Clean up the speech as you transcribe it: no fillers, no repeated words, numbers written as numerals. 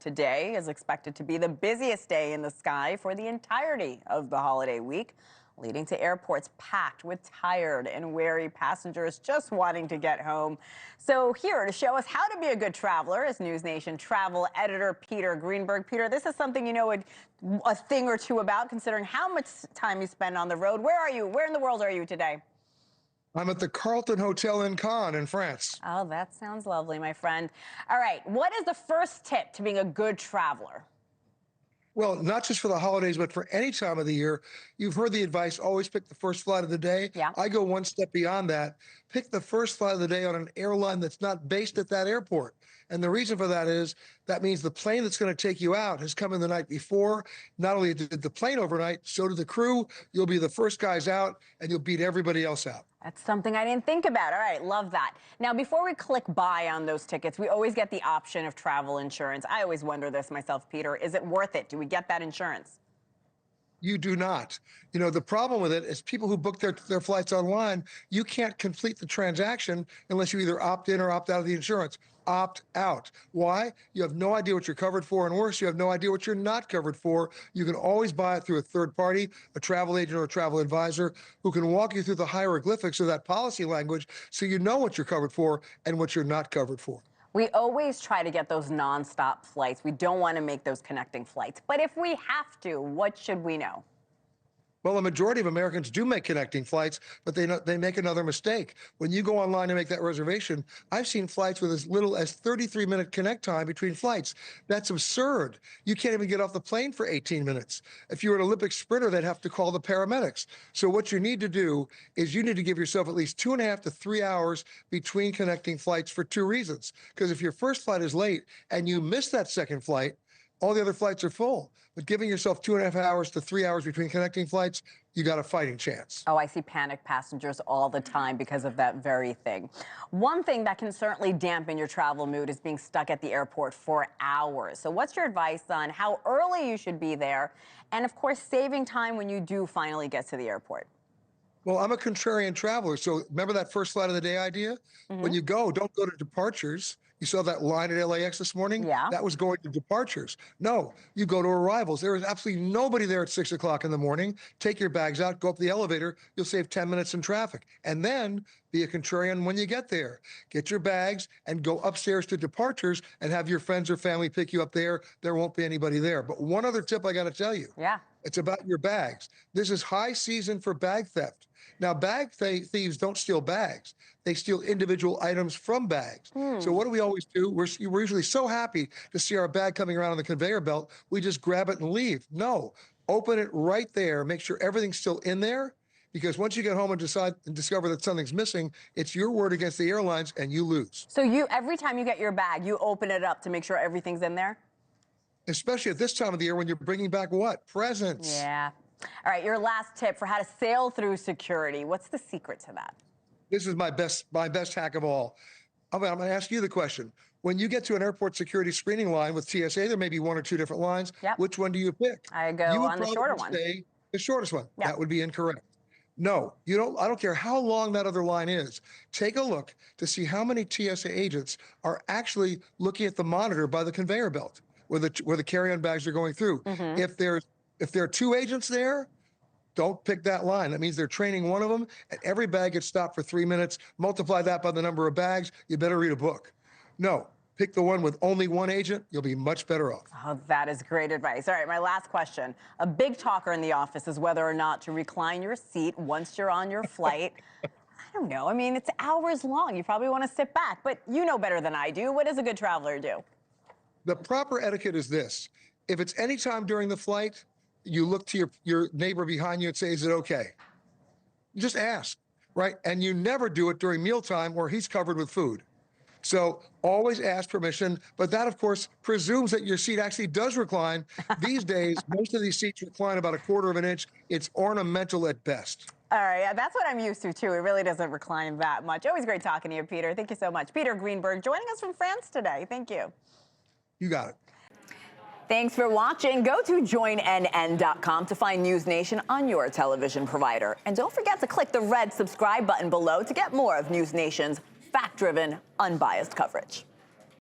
today is expected to be the busiest day in the sky for the entirety of the holiday week, leading to airports packed with tired and weary passengers just wanting to get home. So here to show us how to be a good traveler is NewsNation travel editor Peter Greenberg. Peter, this is something you know a thing or two about, considering how much time you spend on the road. Where are you? Where in the world are you today? I'm at the Carlton Hotel in Cannes in France. Oh, that sounds lovely, my friend. All right, what is the first tip to being a good traveler? Well, not just for the holidays, but for any time of the year. You've heard the advice, always pick the first flight of the day. Yeah. I go one step beyond that. Pick the first flight of the day on an airline that's not based at that airport. And the reason for that is that means the plane that's going to take you out has come in the night before. Not only did the plane overnight, so did the crew. You'll be the first guys out, and you'll beat everybody else out. That's something I didn't think about. All right, love that. Now, before we click buy on those tickets, we always get the option of travel insurance. I always wonder this myself, Peter. Is it worth it? Do we get that insurance? You do not. You know, the problem with it is people who book their flights online, you can't complete the transaction unless you either opt in or opt out of the insurance. Opt out. Why? You have no idea what you're covered for, and worse, you have no idea what you're not covered for. You can always buy it through a third party, a travel agent or a travel advisor, who can walk you through the hieroglyphics of that policy language so you know what you're covered for and what you're not covered for. We always try to get those nonstop flights. We don't want to make those connecting flights. But if we have to, what should we know? Well, a majority of Americans do make connecting flights, but they make another mistake. When you go online and make that reservation, I've seen flights with as little as 33-minute connect time between flights. That's absurd. You can't even get off the plane for 18 minutes. If you were an Olympic sprinter, they'd have to call the paramedics. So what you need to do is you need to give yourself at least 2.5 to 3 hours between connecting flights for two reasons. Because if your first flight is late and you miss that second flight, all the other flights are full. But giving yourself 2.5 hours to 3 hours between connecting flights, you got a fighting chance. Oh, I see panicked passengers all the time because of that very thing. One thing that can certainly dampen your travel mood is being stuck at the airport for hours. So what's your advice on how early you should be there? And of course, saving time when you do finally get to the airport. Well, I'm a contrarian traveler. So remember that first flight of the day idea? When you go, don't go to departures. You saw that line at LAX this morning? Yeah. That was going to departures. No, you go to arrivals. There is absolutely nobody there at 6 o'clock in the morning. Take your bags out, go up the elevator. You'll save 10 minutes in traffic. And then be a contrarian when you get there. Get your bags and go upstairs to departures and have your friends or family pick you up there. There won't be anybody there. But one other tip I got to tell you. Yeah. It's about your bags. This is high season for bag theft. Now, bag thieves don't steal bags. They steal individual items from bags. So what do we always do? We're usually so happy to see our bag coming around on the conveyor belt, we just grab it and leave. No, open it right there. Make sure everything's still in there, because once you get home and discover that something's missing, it's your word against the airlines and you lose. So every time you get your bag, you open it up to make sure everything's in there? Especially at this time of the year when you're bringing back what? Presents. Yeah. All right, your last tip for how to sail through security. What's the secret to that? This is my best hack of all. I'm going to ask you the question. When you get to an airport security screening line with TSA, there may be one or two different lines. Yep. Which one do you pick? I go on the shorter one. Say the shortest one. Yep. That would be incorrect. No, you don't. I don't care how long that other line is. Take a look to see how many TSA agents are actually looking at the monitor by the conveyor belt where the carry-on bags are going through. If there are two agents there, don't pick that line. That means they're training one of them, and every bag gets stopped for 3 minutes. Multiply that by the number of bags. You better read a book. No, pick the one with only one agent. You'll be much better off. Oh, that is great advice. All right, my last question. A big talker in the office is whether or not to recline your seat once you're on your flight. I don't know. I mean, it's hours long. You probably want to sit back, but you know better than I do. What does a good traveler do? The proper etiquette is this. If it's any time during the flight, you look to your neighbor behind you and say, is it okay? You just ask, right? And you never do it during mealtime where he's covered with food. So always ask permission, but that, of course, presumes that your seat actually does recline. These days, most of these seats recline about 1/4 of an inch. It's ornamental at best. All right, yeah, that's what I'm used to, too. It really doesn't recline that much. Always great talking to you, Peter. Thank you so much. Peter Greenberg joining us from France today. Thank you. You got it. Thanks for watching. Go to joinnn.com to find NewsNation on your television provider. And don't forget to click the red subscribe button below to get more of NewsNation's fact-driven, unbiased coverage.